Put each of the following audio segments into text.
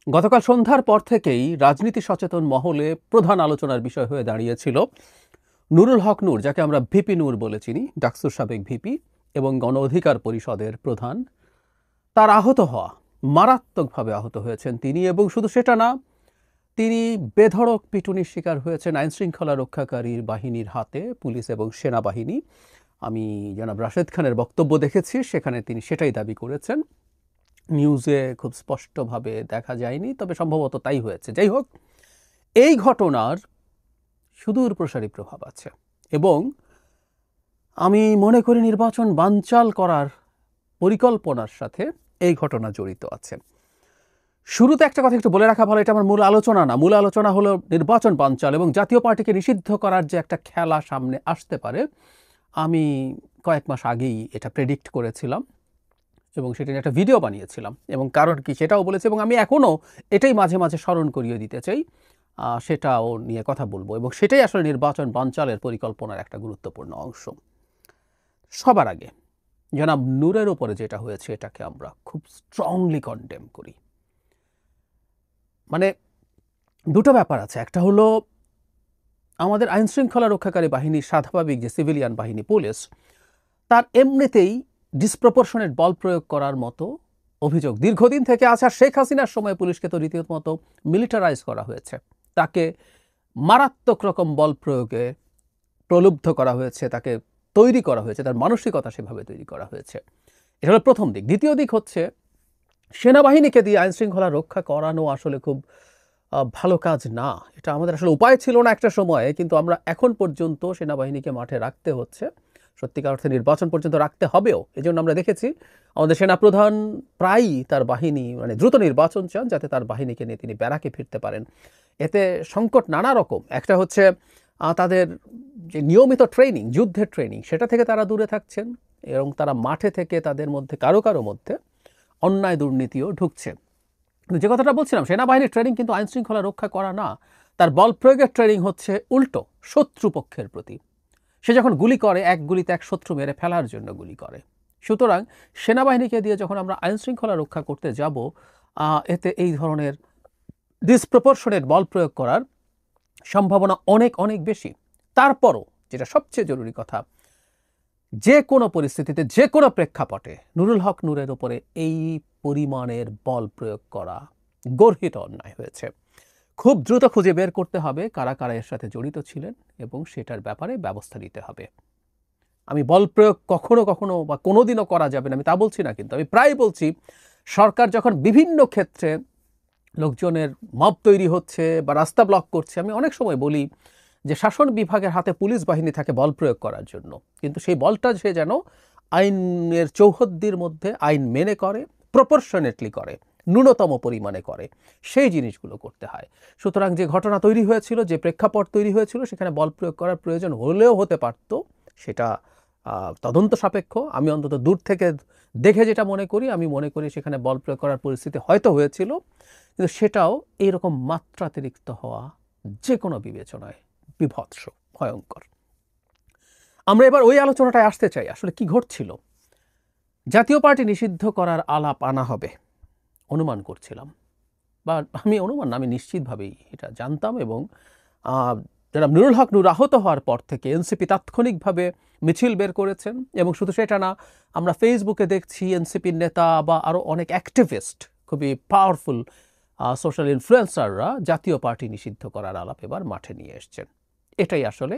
গতকাল সন্ধ্যার পর থেকেই রাজনীতি সচেতন মহলে প্রধান আলোচনার বিষয় হয়ে দাঁড়িয়েছিল নুরুল হক নূর, যাকে আমরা ভিপি নূর বলে চিনি, ডাকসুর সাবেক ভিপি এবং গণ অধিকার পরিষদের প্রধান। তার আহত হওয়া, মারাত্মকভাবে আহত হয়েছেন তিনি, এবং শুধু সেটা না, তিনি বেধড়ক পিটুনির শিকার হয়েছেন আইন শৃঙ্খলা রক্ষাকারী বাহিনীর হাতে, পুলিশ এবং সেনাবাহিনী। আমি জনাব রাশেদ খানের বক্তব্য দেখেছি, সেখানে তিনি সেটাই দাবি করেছেন। নিউজে খুব স্পষ্টভাবে দেখা যায়নি, তবে সম্ভবত তাই হয়েছে। যাই হোক, এই ঘটনার সুদূর প্রসারী প্রভাব আছে এবং আমি মনে করি নির্বাচন বানচাল করার পরিকল্পনার সাথে এই ঘটনা জড়িত আছে। শুরুতে একটা কথা একটু বলে রাখা ভালো, এটা আমার মূল আলোচনা না। মূল আলোচনা হলো নির্বাচন বানচাল এবং জাতীয় পার্টিকে নিষিদ্ধ করার যে একটা খেলা সামনে আসতে পারে। আমি কয়েক মাস আগেই এটা প্রেডিক্ট করেছিলাম এবং সেটা নিয়ে একটা ভিডিও বানিয়েছিলাম, এবং কারণ কি সেটাও বলেছি, এবং আমি এখনও এটাই মাঝে মাঝে স্মরণ করিয়ে দিতে চাই। সেটাও নিয়ে কথা বলবো, এবং সেটাই আসলে নির্বাচন বানচালের পরিকল্পনার একটা গুরুত্বপূর্ণ অংশ। সবার আগে জনাব নূরের ওপরে যেটা হয়েছে, এটাকে আমরা খুব স্ট্রংলি কন্ডেম করি। মানে দুটো ব্যাপার আছে। একটা হলো আমাদের আইন শৃঙ্খলা রক্ষাকারী বাহিনী, স্বাভাবিক যে সিভিলিয়ান বাহিনী পুলিশ, তার এমনিতেই ডিসপ্রপোর্শনেট বল প্রয়োগ করার মতো অভিযোগ দীর্ঘদিন থেকে আছে। আর শেখ হাসিনার সময় পুলিশকে তো রীতিমতো মিলিটারাইজ করা হয়েছে, তাকে মারাত্মক রকম বল প্রয়োগে প্রলুব্ধ করা হয়েছে, তাকে তৈরি করা হয়েছে, তার মানসিকতা সেভাবে তৈরি করা হয়েছে। এটা হলো প্রথম দিক। দ্বিতীয় দিক হচ্ছে সেনাবাহিনীকে দিয়ে আইন শৃঙ্খলা রক্ষা করানো আসলে খুব ভালো কাজ না। এটা আমাদের আসলে উপায় ছিল না একটা সময়ে, কিন্তু আমরা এখন পর্যন্ত সেনাবাহিনীকে মাঠে রাখতে হচ্ছে, সত্যিকার অর্থে নির্বাচন পর্যন্ত রাখতে হবেও। এই জন্য আমরা দেখেছি আমাদের সেনাপ্রধান প্রায়ই তার বাহিনী দ্রুত নির্বাচন চান, যাতে তার বাহিনীকে নিয়ে তিনি ব্যারাকে ফিরতে পারেন। এতে সংকট নানা রকম। একটা হচ্ছে তাদের যে নিয়মিত ট্রেনিং, যুদ্ধের ট্রেনিং, সেটা থেকে তারা দূরে থাকছেন, এবং তারা মাঠে থেকে তাদের মধ্যে কারো কারো মধ্যে অন্যায় দুর্নীতিও ঢুকছে। যে কথাটা বলছিলাম, সেনাবাহিনীর ট্রেনিং কিন্তু আইন শৃঙ্খলা রক্ষা করা না, তার বল প্রয়োগের ট্রেনিং হচ্ছে উল্টো, শত্রুপক্ষের প্রতি। সে যখন গুলি করে, এক গুলিতে এক শত্রু মেরে ফেলার জন্য গুলি করে। সুতরাং সেনাবাহিনীকে দিয়ে যখন আমরা আইন শৃঙ্খলা রক্ষা করতে যাব, এতে এই ধরনের ডিসপ্রপোর্শনেট বল প্রয়োগ করার সম্ভাবনা অনেক অনেক বেশি। তারপরও যেটা সবচেয়ে জরুরি কথা, যে কোনো পরিস্থিতিতে, যে কোনো প্রেক্ষাপটে নুরুল হক নূরের ওপরে এই পরিমাণের বল প্রয়োগ করা গর্হিত অন্যায় হয়েছে। খুব দ্রুত খুঁজে বের করতে হবে কারা কারা এর সাথে জড়িত ছিলেন, এবং সেটার ব্যাপারে ব্যবস্থা নিতে হবে। আমি বল প্রয়োগ কখনো কখনো বা কোনোদিনও করা যাবে না আমি তা বলছি না, কিন্তু আমি প্রায় বলছি, সরকার যখন বিভিন্ন ক্ষেত্রে লোকজনের মব তৈরি হচ্ছে বা রাস্তা ব্লক করছে, আমি অনেক সময় বলি যে শাসন বিভাগের হাতে পুলিশ বাহিনী থাকে বল প্রয়োগ করার জন্য, কিন্তু সেই বলটা সে যেন আইনের চৌহদ্দির মধ্যে আইন মেনে করে, প্রপোর্শনেটলি করে, ন্যূনতম পরিমাণে করে, সেই জিনিসগুলো করতে হয়। সুতরাং যে ঘটনা তৈরি হয়েছিল, যে প্রেক্ষাপট তৈরি হয়েছিল, সেখানে বল প্রয়োগ করার প্রয়োজন হলেও হতে পারত, সেটা তদন্ত সাপেক্ষ। আমি অন্তত দূর থেকে দেখে যেটা মনে করি, আমি মনে করি সেখানে বল প্রয়োগ করার পরিস্থিতি হয়তো হয়েছিল, কিন্তু সেটাও এইরকম মাত্রাতিরিক্ত হওয়া যে কোনো বিবেচনায় বিভৎস, ভয়ঙ্কর। আমরা এবার ওই আলোচনাটায় আসতে চাই, আসলে কি ঘটছিল। জাতীয় পার্টি নিষিদ্ধ করার আলাপ আনা হবে অনুমান করছিলাম, বা আমি অনুমান না, আমি নিশ্চিতভাবেই এটা জানতাম। এবং যারা নুরুল হক নূর আহত হওয়ার পর থেকে এনসিপি তাৎক্ষণিকভাবে মিছিল বের করেছেন, এবং শুধু সেটা না, আমরা ফেসবুকে দেখছি এনসিপির নেতা বা আরও অনেক অ্যাক্টিভিস্ট, খুবই পাওয়ারফুল সোশ্যাল ইনফ্লুয়েন্সাররা জাতীয় পার্টি নিষিদ্ধ করার আলাপ এবার মাঠে নিয়ে এসছেন। এটাই আসলে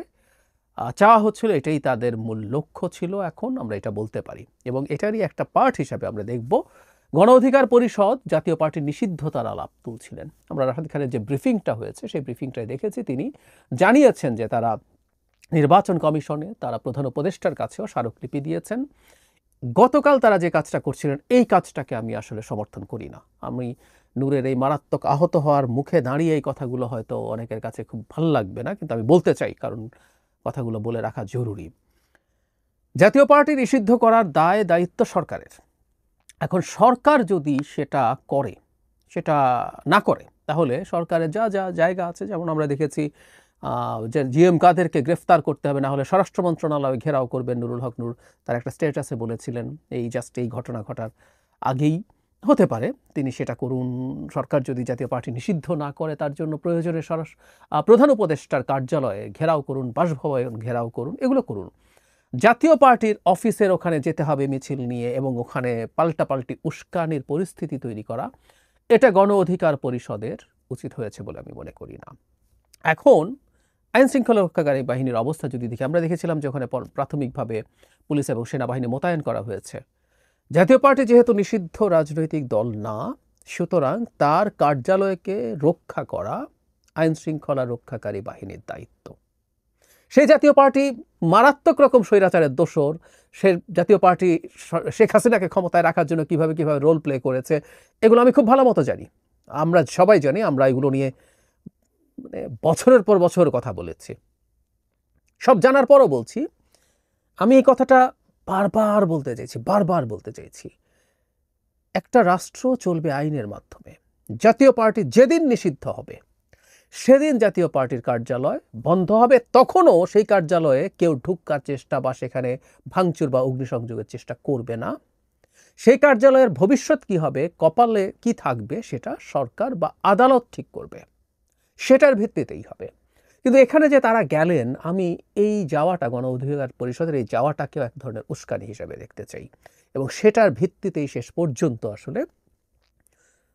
চাওয়া হচ্ছিল, এটাই তাদের মূল লক্ষ্য ছিল, এখন আমরা এটা বলতে পারি। এবং এটারই একটা পার্ট হিসাবে আমরা দেখব গণ অধিকার পরিষদ জাতীয় পার্টির নিষিদ্ধতার আলাপ তুলছিলেন। আমরা রাশেদ খানের যে ব্রিফিংটা হয়েছে, সেই ব্রিফিংটাই দেখেছি, তিনি জানিয়েছেন যে তারা নির্বাচন কমিশনে, তারা প্রধান উপদেষ্টার কাছেও স্মারকলিপি দিয়েছেন। গতকাল তারা যে কাজটা করছিলেন, এই কাজটাকে আমি আসলে সমর্থন করি না। আমি নূরের এই মারাত্মক আহত হওয়ার মুখে দাঁড়িয়ে এই কথাগুলো হয়তো অনেকের কাছে খুব ভালো লাগবে না, কিন্তু আমি বলতে চাই, কারণ কথাগুলো বলে রাখা জরুরি। জাতীয় পার্টি নিষিদ্ধ করার দায় দায়িত্ব সরকারের। এখন সরকার যদি সেটা করে, সেটা না করে, তাহলে সরকারের যা যা জায়গা আছে, যেমন আমরা দেখেছি যে জিএম কাদেরকে গ্রেফতার করতে হবে, না হলে স্বরাষ্ট্র মন্ত্রণালয় ঘেরাও করবেন নুরুল হক নূর, তার একটা স্ট্যাটাসে বলেছিলেন এই জাস্ট এই ঘটনা ঘটার আগেই। হতে পারে তিনি সেটা করুন। সরকার যদি জাতীয় পার্টি নিষিদ্ধ না করে তার জন্য প্রয়োজনে প্রধান উপদেষ্টার কার্যালয়ে ঘেরাও করুন, বাসভবন ঘেরাও করুন, এগুলো করুন। জাতীয় পার্টির অফিসের ওখানে যেতে হবে মিছিল নিয়ে এবং ওখানে পাল্টাপাল্টি উস্কানির পরিস্থিতি তৈরি করা, এটা গণ অধিকার পরিষদের উচিত হয়েছে বলে আমি মনে করি না। এখন আইন শৃঙ্খলা রক্ষাকারী বাহিনীর অবস্থা যদি দেখি, আমরা দেখেছিলাম যে ওখানে প্রাথমিকভাবে পুলিশ এবং সেনাবাহিনী মোতায়েন করা হয়েছে। জাতীয় পার্টি যেহেতু নিষিদ্ধ রাজনৈতিক দল না, সুতরাং তার কার্যালয়কে রক্ষা করা আইন শৃঙ্খলা রক্ষাকারী বাহিনীর দায়িত্ব। সেই জাতীয় পার্টি মারাত্মক রকম স্বৈরাচারের দোসর, সে জাতীয় পার্টি শেখ হাসিনাকে ক্ষমতায় রাখার জন্য কিভাবে রোল প্লে করেছে, এগুলো আমি খুব ভালো মতো জানি। আমরা সবাই জানি, আমরা এগুলো নিয়ে বছরের পর বছর কথা বলেছি। সব জানার পরও বলছি, আমি এই কথাটা বারবার বলতে চাইছি। একটা রাষ্ট্র চলবে আইনের মাধ্যমে। জাতীয় পার্টি যেদিন নিষিদ্ধ হবে সেদিন জাতীয় পার্টির কার্যালয় বন্ধ হবে। তখনও সেই কার্যালয়ে কেউ ঢুকার চেষ্টা বা সেখানে ভাঙচুর বা অগ্নিসংযোগের চেষ্টা করবে না। সেই কার্যালয়ের ভবিষ্যৎ কি হবে, কপালে কি থাকবে, সেটা সরকার বা আদালত ঠিক করবে, সেটার ভিত্তিতেই হবে। কিন্তু এখানে যে তারা গেলেন, আমি এই যাওয়াটা গণ অধিকার পরিষদের এই যাওয়াটাকেও এক ধরনের উস্কানি হিসেবে দেখতে চাই এবং সেটার ভিত্তিতেই শেষ পর্যন্ত আসলে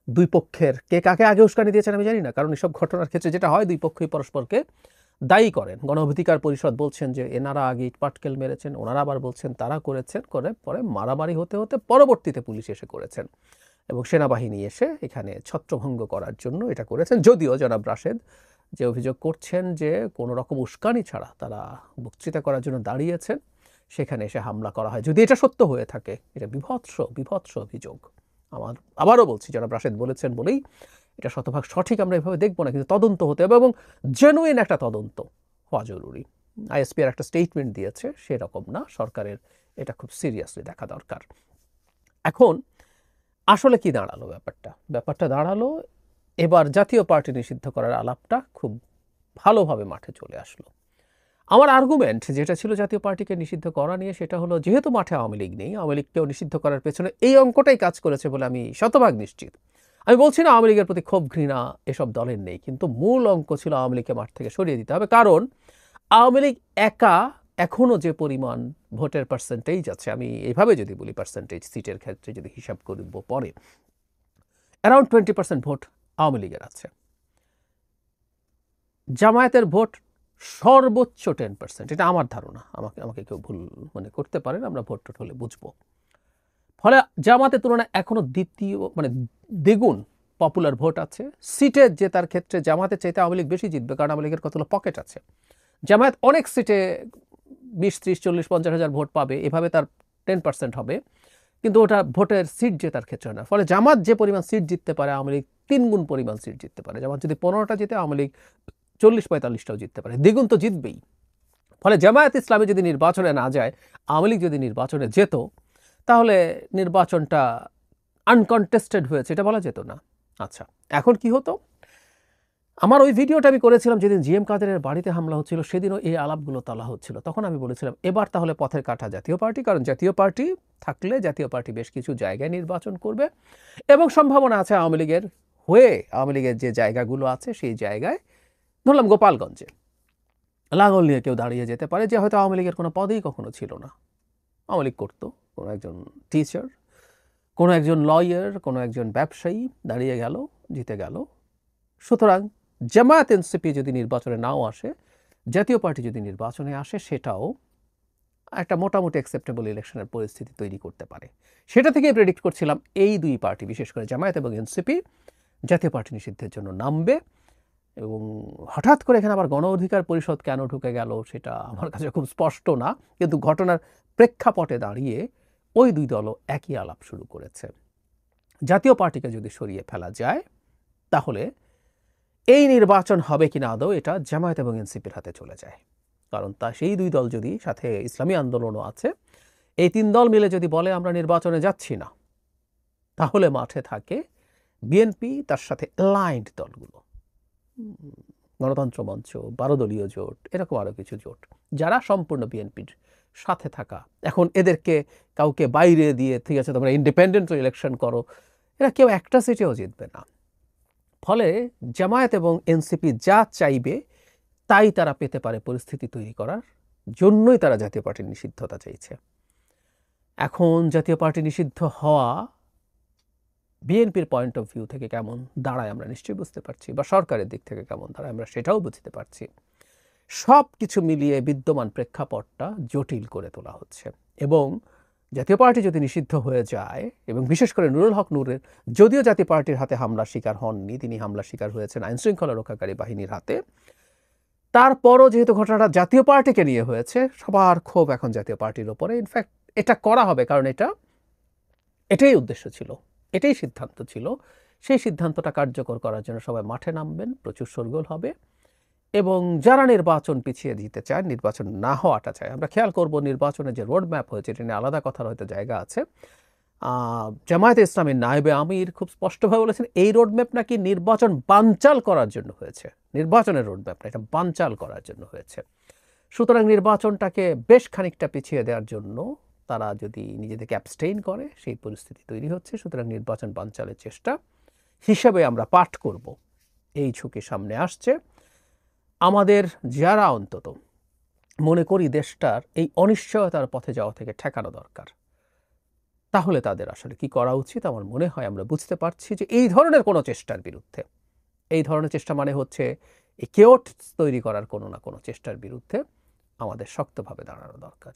দুই পক্ষের কে কাকে আগে উস্কানি দিয়েছেন আমি জানি না, কারণ এসব ঘটনার ক্ষেত্রে যেটা হয় দুই পক্ষই পরস্পরকে দায়ী করেন। গণ অধিকার পরিষদ বলছেন যে এনারা আগে ইটপাটকেল মেরেছেন, ওনারা আবার বলছেন তারা করেছেন, করে পরে মারামারি হতে হতে পরবর্তীতে পুলিশ এসে করেছেন এবং সেনাবাহিনী এসে এখানে ছত্রভঙ্গ করার জন্য এটা করেছেন। যদিও জনাব রাশেদ যে অভিযোগ করছেন যে কোনো রকম উস্কানি ছাড়া তারা বক্তৃতা করার জন্য দাঁড়িয়েছেন, সেখানে এসে হামলা করা হয়। যদি এটা সত্য হয়ে থাকে, এটা বিভৎস অভিযোগ। আবারও বলছি, জনাব রাশেদ বলেছেন বলেই এটা শতভাগ সঠিক আমরা এভাবে দেখব না, কিন্তু তদন্ত হতে হবে এবং জেনুইন একটা তদন্ত হওয়া জরুরি। আইএসপিআর একটা স্টেটমেন্ট দিয়েছে, সেরকম না, সরকারের এটা খুব সিরিয়াসলি দেখা দরকার। এখন আসলে কি দাঁড়ালো ব্যাপারটা দাঁড়ালো এবার জাতীয় পার্টি নিষিদ্ধ করার আলাপটা খুব ভালোভাবে মাঠে চলে আসলো। আমার আর্গুমেন্ট যেটা ছিল জাতীয় পার্টিকে নিষিদ্ধ করা নিয়ে, সেটা হলো যেহেতু মাঠে আওয়ামী লীগ নেই, আওয়ামী লীগকেও নিষিদ্ধ করার পেছনে এই অঙ্কটাই কাজ করেছে বলে আমি শতভাগ নিশ্চিত। আমি বলছি না আওয়ামী লীগের প্রতি ক্ষোভ ঘৃণা এসব দলের নেই, কিন্তু মূল অঙ্ক ছিল আওয়ামী লীগকে মাঠ থেকে সরিয়ে দিতে হবে। কারণ আওয়ামী লীগ একা এখনও যে পরিমাণ ভোটের পার্সেন্টেজ আছে, আমি এইভাবে যদি বলি পার্সেন্টেজ সিটের ক্ষেত্রে যদি হিসাব করব পরে, অ্যারাউন্ড 20% ভোট আওয়ামী লীগের আছে। জামায়াতের ভোট সর্বোচ্চ 10%, এটা আমার ধারণা, আমাকে কেউ ভুল মনে করতে পারেন, আমরা ভোট টোট হলে বুঝবো। ফলে জামাতের তুলনায় এখনো দ্বিতীয় দ্বিগুণ পপুলার ভোট আছে। সিটে জেতার ক্ষেত্রে জামাতের চাইতে আওয়ামী লীগ বেশি জিতবে, কারণ আওয়ামী লীগের কতগুলো পকেট আছে। জামায়াত অনেক সিটে 20, 30, 40, 50 হাজার ভোট পাবে, এভাবে তার 10% হবে, কিন্তু ওটা ভোটের সিট জেতার ক্ষেত্রে না। ফলে জামাত যে পরিমাণ সিট জিততে পারে, আওয়ামী লীগ 3 গুণ পরিমাণ সিট জিততে পারে। জামাত যদি 15টা জিতে, আওয়ামী লীগ 40-45টাও জিততে পারে, দ্বিগুণ তো জিতবেই। ফলে জামায়াত ইসলামী যদি নির্বাচনে না যায়, আওয়ামী লীগ যদি নির্বাচনে যেত, তাহলে নির্বাচনটা আনকন্টেস্টেড হয়েছে এটা বলা যেত না। আচ্ছা, এখন কি হতো? আমার ওই ভিডিওটা আমি করেছিলাম যেদিন জিএম কাদেরের বাড়িতে হামলা হচ্ছিল, সেদিনও এই আলাপগুলো তোলা হচ্ছিল। তখন আমি বলেছিলাম এবার তাহলে পথের কাঁটা জাতীয় পার্টি, কারণ জাতীয় পার্টি থাকলে জাতীয় পার্টি বেশ কিছু জায়গায় নির্বাচন করবে এবং সম্ভাবনা আছে আওয়ামী লীগের যে জায়গাগুলো আছে সেই জায়গায়, ধরলাম গোপালগঞ্জে লাঙ্গল নিয়ে কেউ দাঁড়িয়ে যেতে পারে, যে হয়তো আওয়ামী লীগের কোনো পদেই কখনো ছিল না, আওয়ামী লীগ করতো, কোনো একজন টিচার, কোনো একজন লয়ার, কোনো একজন ব্যবসায়ী দাঁড়িয়ে গেল, জিতে গেল। সুতরাং জামায়াত এনসিপি যদি নির্বাচনে নাও আসে, জাতীয় পার্টি যদি নির্বাচনে আসে, সেটাও একটা মোটামুটি অ্যাকসেপ্টেবল ইলেকশনের পরিস্থিতি তৈরি করতে পারে। সেটা থেকেই প্রেডিক্ট করছিলাম এই দুই পার্টি, বিশেষ করে জামায়াত এবং এনসিপি, জাতীয় পার্টি নিষিদ্ধের জন্য নামবে। এবং হঠাৎ করে এখানে আবার গণ অধিকার পরিষদ কেন ঢুকে গেল সেটা আমার কাছে খুব স্পষ্ট না, কিন্তু ঘটনার প্রেক্ষাপটে দাঁড়িয়ে ওই দুই দলও একই আলাপ শুরু করেছে। জাতীয় পার্টিকে যদি সরিয়ে ফেলা যায়, তাহলে এই নির্বাচন হবে কিনা আদৌ, এটা জামায়াত এবং এনসিপির হাতে চলে যায়। কারণ সেই দুই দল যদি, সাথে ইসলামী আন্দোলনও আছে, এই 3 দল মিলে যদি বলে আমরা নির্বাচনে যাচ্ছি না, তাহলে মাঠে থাকে বিএনপি, তার সাথে অ্যালাইন্ড দলগুলো, গণতন্ত্র মঞ্চ, 12 দলীয় জোট, এরকম আরও কিছু জোট, যারা সম্পূর্ণ বিএনপির সাথে থাকা। এখন এদেরকে কাউকে বাইরে দিয়ে, ঠিক আছে তোমরা ইন্ডিপেন্ডেন্ট ইলেকশন করো, এরা কেউ একটা সিটেও জিতবে না। ফলে জামায়াত এবং এনসিপি যা চাইবে তাই তারা পেতে পারে পরিস্থিতি তৈরি করার জন্যই তারা জাতীয় পার্টির নিষিদ্ধতা চাইছে। এখন জাতীয় পার্টি নিষিদ্ধ হওয়া বিএনপির পয়েন্ট অফ ভিউ থেকে কেমন দাঁড়ায় আমরা নিশ্চয়ই বুঝতে পারছি, বা সরকারের দিক থেকে কেমন দাঁড়ায় আমরা সেটাও বুঝতে পারছি। সব কিছু মিলিয়ে বিদ্যমান প্রেক্ষাপটটা জটিল করে তোলা হচ্ছে। এবং জাতীয় পার্টি যদি নিষিদ্ধ হয়ে যায়, এবং বিশেষ করে নুরুল হক নূরের, যদিও জাতীয় পার্টির হাতে হামলার শিকার হননি, তিনি হামলার শিকার হয়েছেন আইনশৃঙ্খলা রক্ষাকারী বাহিনীর হাতে, তারপরও যেহেতু ঘটনাটা জাতীয় পার্টিকে নিয়ে হয়েছে, সবার ক্ষোভ এখন জাতীয় পার্টির ওপরে। ইনফ্যাক্ট এটা করা হবে কারণ এটাই উদ্দেশ্য ছিল, এটাই সিদ্ধান্ত ছিল। সেই সিদ্ধান্তটা কার্যকর করার জন্য সবাই মাঠে নামবেন, প্রচুর শোরগোল হবে। এবং যারা নির্বাচন পিছিয়ে দিতে চায়, নির্বাচন না হওয়াটা চায়, আমরা খেয়াল করব নির্বাচনের যে রোড ম্যাপ হয়েছে এটা নিয়ে আলাদা কথার হয়তো জায়গা আছে। জামায়াতে ইসলামীর নায়েবে আমির খুব স্পষ্টভাবে বলেছেন এই রোড ম্যাপ নাকি নির্বাচন বানচাল করার জন্য হয়েছে, নির্বাচনের রোড ম্যাপ না, এটা বানচাল করার জন্য হয়েছে। সুতরাং নির্বাচনটাকে বেশ খানিকটা পিছিয়ে দেওয়ার জন্য তারা যদি নিজেদেরকে অ্যাবস্টেইন করে সেই পরিস্থিতি তৈরি হচ্ছে। সুতরাং নির্বাচন বানচালের চেষ্টা হিসাবে আমরা পাঠ করব। এই ঝুঁকি সামনে আসছে। আমাদের যারা অন্তত মনে করি দেশটার এই অনিশ্চয়তার পথে যাওয়া থেকে ঠেকানো দরকার, তাহলে তাদের আসলে কি করা উচিত? আমার মনে হয় আমরা বুঝতে পারছি যে এই ধরনের কোনো চেষ্টার বিরুদ্ধে, এই ধরনের চেষ্টা মানে হচ্ছে এই কেওট তৈরি করার কোনো না কোনো চেষ্টার বিরুদ্ধে আমাদের শক্তভাবে দাঁড়ানো দরকার।